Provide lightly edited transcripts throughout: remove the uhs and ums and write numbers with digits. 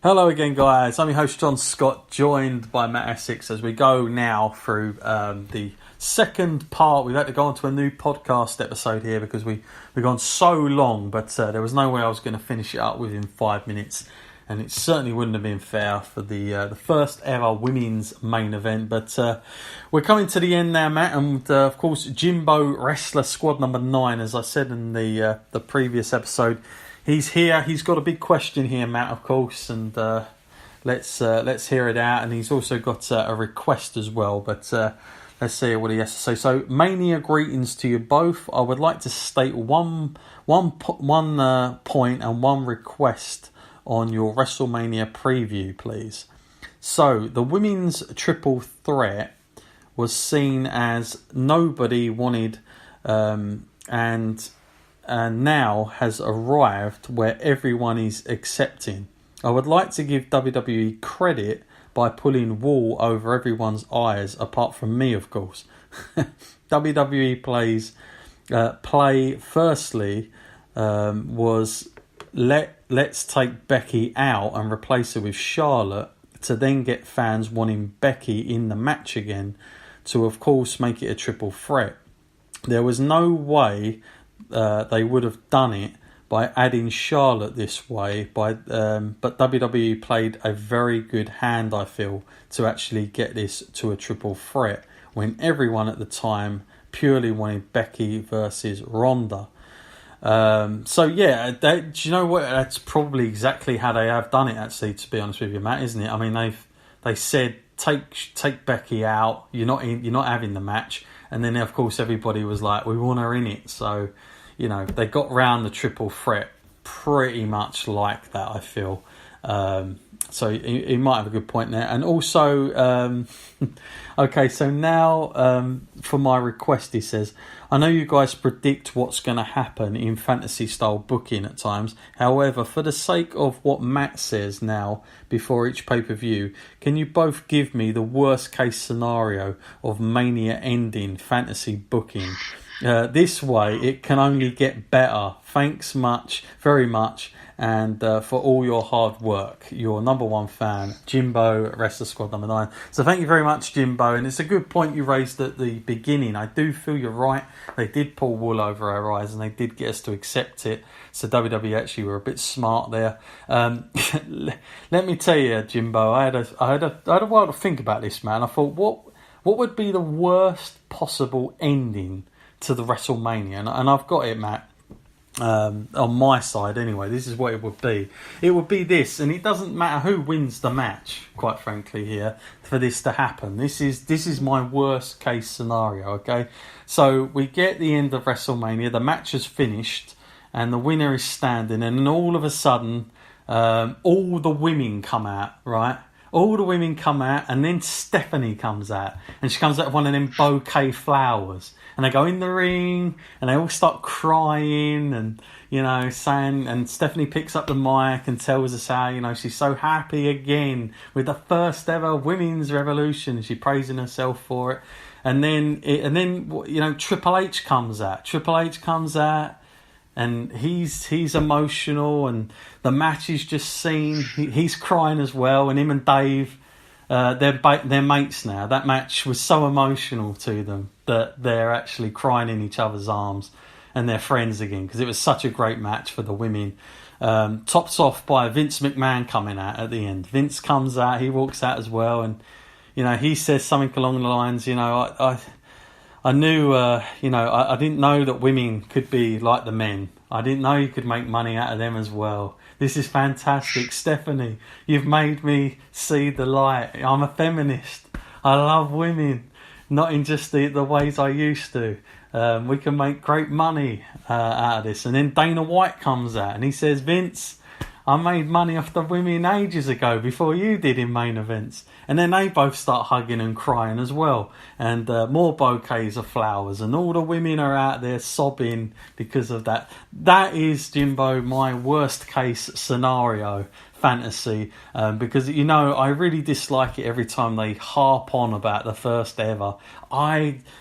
Hello again, guys. I'm your host, John Scott, joined by Matt Essex as we go now through the second part. We've had to go on to a new podcast episode here because we've gone so long, but there was no way I was going to finish it up within 5 minutes, and it certainly wouldn't have been fair for the first ever women's main event. But we're coming to the end now, Matt, and of course, Jimbo Wrestler Squad number 9, as I said in the previous episode. He's here. He's got a big question here, Matt, of course, and let's hear it out. And he's also got a request as well, but let's see what he has to say. So, Mania greetings to you both. I would like to state one point and one request on your WrestleMania preview, please. So, the women's triple threat was seen as nobody wanted, and now has arrived where everyone is accepting. I would like to give WWE credit by pulling wool over everyone's eyes, apart from me, of course. WWE play firstly was let's take Becky out and replace her with Charlotte, to then get fans wanting Becky in the match again, to of course make it a triple threat. There was no way they would have done it by adding Charlotte this way, but WWE played a very good hand, I feel, to actually get this to a triple threat when everyone at the time purely wanted Becky versus Ronda. So yeah, do you know what? That's probably exactly how they have done it. Actually, to be honest with you, Matt, isn't it? I mean, they said take Becky out. You're not having the match. And then, of course, everybody was like, we want her in it. So, you know, they got round the triple threat pretty much like that, I feel. So he might have a good point there. And also, okay, so now for my request, he says, I know you guys predict what's going to happen in fantasy-style booking at times. However, for the sake of what Matt says now, before each pay-per-view, can you both give me the worst-case scenario of Mania ending fantasy booking? This way, it can only get better. Thanks very much, and for all your hard work. Your number one fan, Jimbo, Wrestler Squad number 9. So thank you very much, Jimbo. And it's a good point you raised at the beginning. I do feel you're right. They did pull wool over our eyes, and they did get us to accept it. So WWE actually were a bit smart there. Let me tell you, Jimbo, I had a while to think about this, man. I thought, what would be the worst possible ending to the WrestleMania? And I've got it, Matt. On my side anyway, this is what it would be. It would be this, and it doesn't matter who wins the match, quite frankly, here, for this to happen. This is my worst case scenario, okay? So we get the end of WrestleMania, the match is finished, and the winner is standing, and then all of a sudden, all the women come out, right? All the women come out, and then Stephanie comes out, and she comes out with one of them bouquet flowers, and they go in the ring, and they all start crying, and saying, and Stephanie picks up the mic and tells us how she's so happy again with the first ever women's revolution, and she's praising herself for it, and then Triple H comes out. And he's emotional, and the match is just seen. He's crying as well, and him and Dave, they're mates now. That match was so emotional to them that they're actually crying in each other's arms, and they're friends again because it was such a great match for the women. Topped off by Vince McMahon coming out at the end. Vince comes out, he walks out as well, and he says something along the lines, I knew, I didn't know that women could be like the men. I didn't know you could make money out of them as well. This is fantastic. Stephanie, you've made me see the light. I'm a feminist. I love women, not in just the ways I used to. We can make great money out of this. And then Dana White comes out and he says, Vince, I made money off the women ages ago before you did in main events. And then they both start hugging and crying as well. And more bouquets of flowers. And all the women are out there sobbing because of that. That is, Jimbo, my worst case scenario fantasy. Because, I really dislike it every time they harp on about the first ever.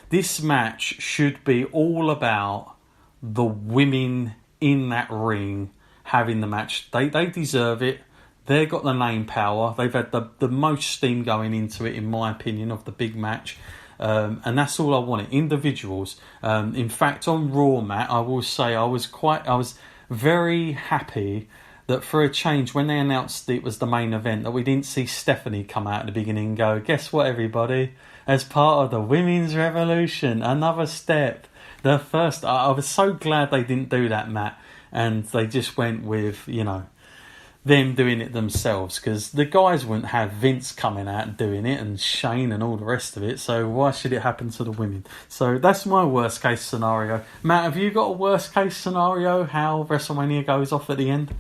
This match should be all about the women in that ring having the match. They deserve it. They've got the name power. They've had the most steam going into it, in my opinion, of the big match. And that's all I wanted. Individuals. In fact, on Raw, Matt, I will say I was very happy that for a change, when they announced it was the main event, that we didn't see Stephanie come out at the beginning and go, guess what, everybody? As part of the women's revolution, another step. The first, I was so glad they didn't do that, Matt. And they just went with, them doing it themselves, because the guys wouldn't have Vince coming out and doing it and Shane and all the rest of it, so why should it happen to the women? So that's my worst case scenario. Matt, have you got a worst case scenario how WrestleMania goes off at the end?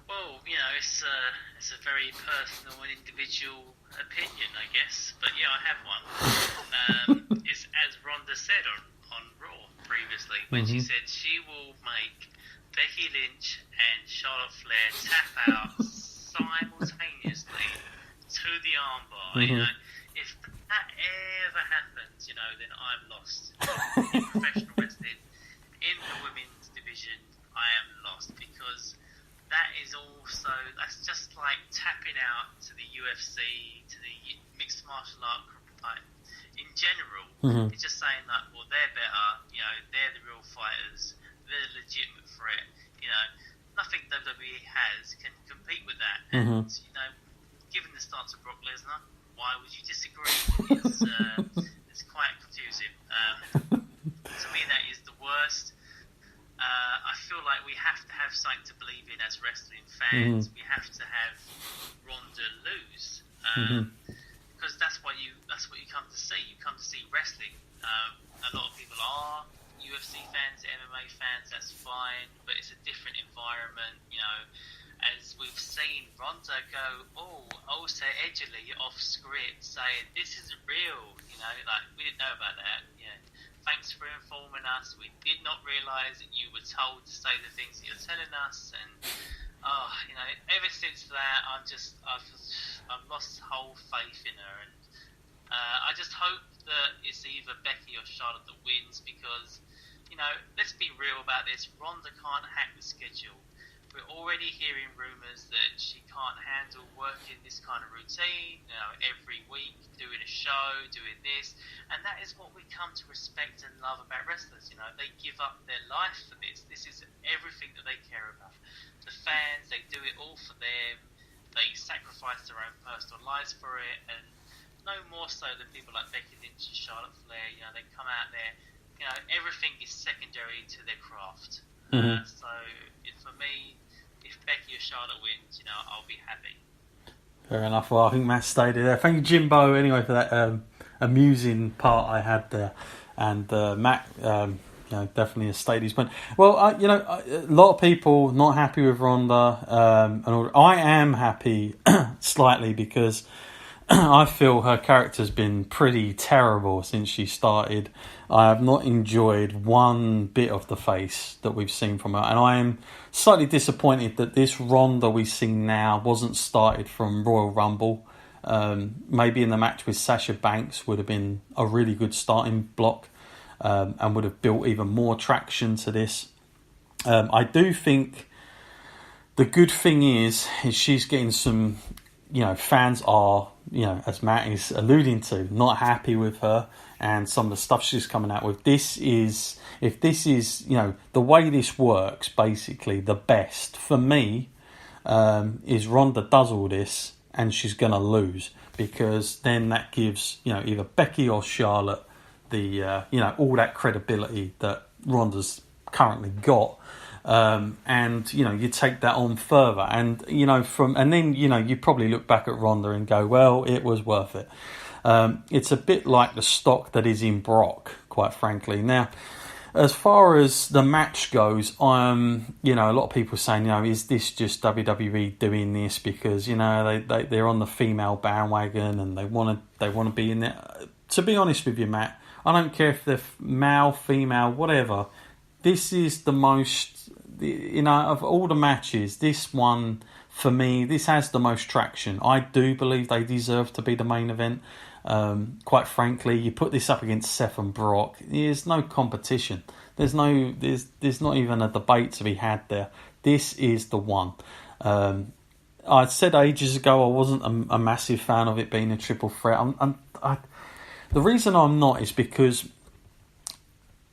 Well, it's a very personal and individual opinion, I guess, but yeah, I have one. It's as Ronda said on Raw previously, when she said she will make Becky Lynch and Charlotte Flair tap out simultaneously to the armbar. If that ever happens, then I'm lost. In professional wrestling, in the women's division, I am lost, because that's just like tapping out to the UFC, to the mixed martial art type. In general, it's just saying like, well, they're better, they're the real fighters, they're the legitimate threat. Nothing WWE has can compete with that. And given the stance of Brock Lesnar, why would you disagree? It's quite confusing. To me, that is the worst. I feel like we have to have something to believe in as wrestling fans. We have to have Ronda lose, because that's what you come to see. You come to see wrestling. A lot of people are UFC fans, MMA fans. That's fine, but it's a different environment. As we've seen Ronda go, so edgily off script, saying this isn't real. Like, we didn't know about that. Thanks for informing us. We did not realise that you were told to say the things that you're telling us. And ever since that, I've lost whole faith in her. And I just hope that it's either Becky or Charlotte that wins, because let's be real about this. Ronda can't hack the schedule. We're already hearing rumours that she can't handle working this kind of routine, every week, doing a show, doing this. And that is what we come to respect and love about wrestlers. They give up their life for this. This is everything that they care about. The fans, they do it all for them. They sacrifice their own personal lives for it. And no more so than people like Becky Lynch and Charlotte Flair. They come out there. Everything is secondary to their craft. So for me, if Becky or Charlotte wins, I'll be happy. Fair enough. Well, I think Matt stayed there. Thank you, Jimbo, anyway, for that amusing part I had there. And Matt, definitely has stayed his point. Well, a lot of people not happy with Ronda. And I am happy slightly, because I feel her character's been pretty terrible since she started. I have not enjoyed one bit of the face that we've seen from her, and I am slightly disappointed that this Ronda we see now wasn't started from Royal Rumble. Maybe in the match with Sasha Banks would have been a really good starting block, and would have built even more traction to this. I do think the good thing is she's getting some, fans are, as Matt is alluding to, not happy with her and some of the stuff she's coming out with. If this is, the way this works, basically, the best for me is Ronda does all this and she's going to lose, because then that gives, either Becky or Charlotte the, all that credibility that Ronda's currently got. And you take that on further, and then you probably look back at Ronda and go, well, it was worth it. It's a bit like the stock that is in Brock, quite frankly. Now, as far as the match goes, a lot of people saying, is this just WWE doing this because they're on the female bandwagon and they want to be in there? To be honest with you, Matt, I don't care if they're male, female, whatever. This is the most, of all the matches, this one, for me, this has the most traction. I do believe they deserve to be the main event. Quite frankly, you put this up against Seth and Brock, there's no competition. There's not even a debate to be had there. This is the one. I said ages ago I wasn't a massive fan of it being a triple threat. The reason I'm not is because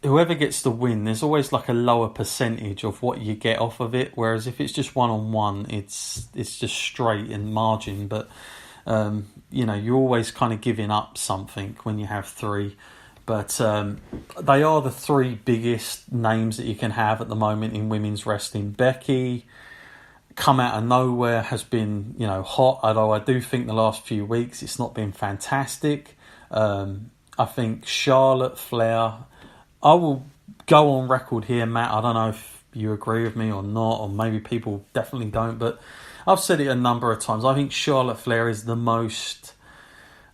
whoever gets the win, there's always like a lower percentage of what you get off of it. Whereas if it's just 1-on-1, it's just straight in margin. But you're always kind of giving up something when you have three. But they are the three biggest names that you can have at the moment in women's wrestling. Becky, come out of nowhere, has been hot. Although I do think the last few weeks it's not been fantastic. I think Charlotte Flair. I will go on record here, Matt. I don't know if you agree with me or not, or maybe people definitely don't, but I've said it a number of times. I think Charlotte Flair is the most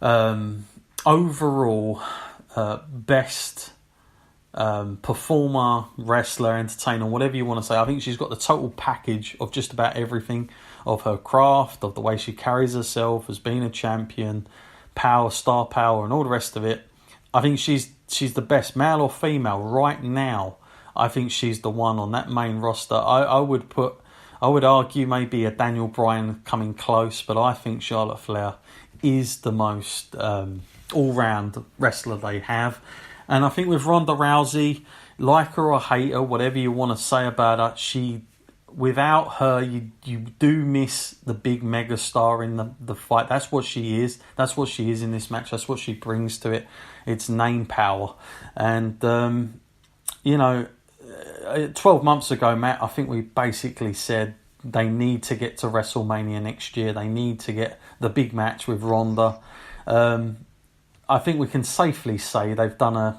overall best performer, wrestler, entertainer, whatever you want to say. I think she's got the total package of just about everything, of her craft, of the way she carries herself as being a champion, power, star power, and all the rest of it. I think she's the best, male or female, right now. I think she's the one on that main roster. I would argue maybe a Daniel Bryan coming close, but I think Charlotte Flair is the most all-round wrestler they have. And I think with Ronda Rousey, like her or hate her, whatever you want to say about her, without her, you do miss the big mega star in the fight. That's what she is. That's what she is in this match. That's what she brings to it. It's name power. And, 12 months ago, Matt, I think we basically said they need to get to WrestleMania next year. They need to get the big match with Ronda. I think we can safely say they've done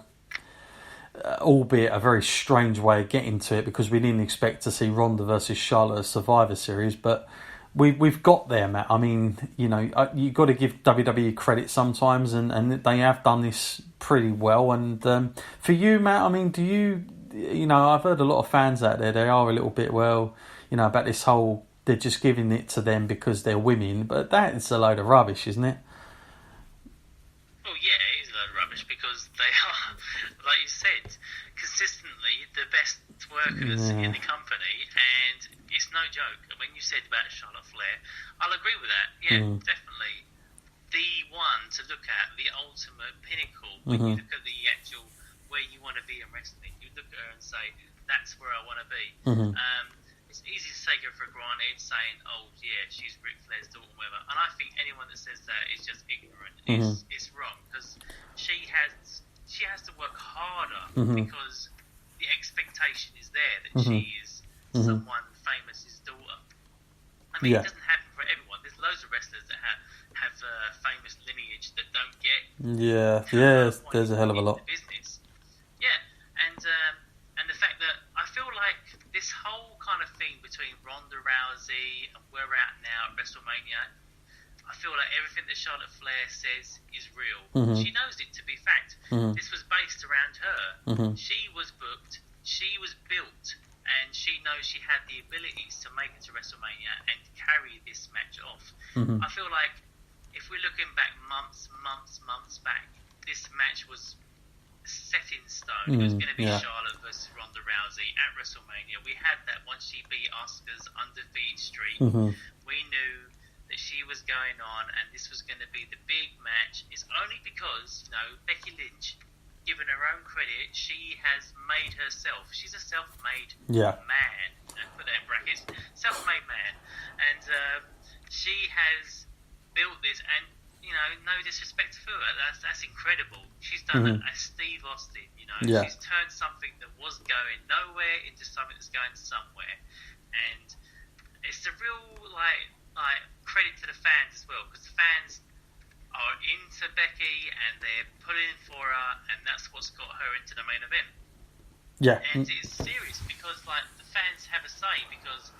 albeit a very strange way of getting to it, because we didn't expect to see Ronda versus Charlotte at Survivor Series, but we've got there, Matt. I mean, you've got to give WWE credit sometimes, and they have done this pretty well. And for you, Matt, I mean, do you, I've heard a lot of fans out there, they are a little bit, about this whole, they're just giving it to them because they're women, but that is a load of rubbish, isn't it? Well, yeah, it is a load of rubbish, because they are, like you said, consistently the best workers in the company, and it's no joke. When you said about Charlotte Flair, I'll agree with that. Yeah, definitely the one to look at, the ultimate pinnacle. When you look at the actual where you want to be in wrestling, you look at her and say, that's where I want to be. It's easy to take her for granted, saying, oh yeah, she's Ric Flair's daughter, whatever. And I think anyone that says that is just ignorant. It's wrong, because she has to work harder, because the expectation is there that she is someone famous's daughter. I mean, it doesn't happen for everyone. There's loads of wrestlers that have famous lineage that don't get. There's a hell of a lot. Business. Yeah, and the fact that I feel like this whole kind of thing between Ronda Rousey and where we're at now at WrestleMania, I feel like everything that Charlotte Flair says is real. She knows it to be fact. This was based around her. She was booked, she was built, and she knows she had the abilities to make it to WrestleMania and carry this match off. I feel like if we're looking back months back, this match was set in stone. It was going to be Charlotte versus Ronda Rousey at WrestleMania. We had that once she beat Asuka's undefeated streak. We knew that she was going on, and this was going to be the big match. It's only because, Becky Lynch, given her own credit, she has made herself. She's a self-made man. Put that in brackets. Self-made man. And she has built this, and, no disrespect to her, that's incredible. She's done it as Steve Austin, She's turned something that was going nowhere into something that's going somewhere. And it's a real, credit to the fans as well, because the fans are into Becky and they're pulling for her, and that's what's got her into the main event. Yeah. And it's serious, because the fans have a say, because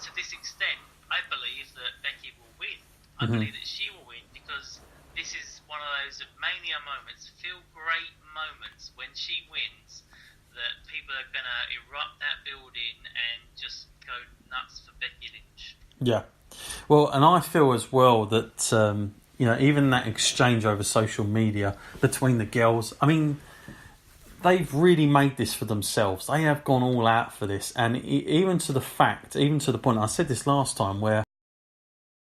to this extent, I believe that Becky will win. I believe that she will win, because this is one of those mania moments, feel great moments when she wins, that people are going to erupt that building and just go nuts for Becky Lynch. Yeah. Well, and I feel as well that, even that exchange over social media between the girls, I mean, they've really made this for themselves. They have gone all out for this. And even to the point, I said this last time, where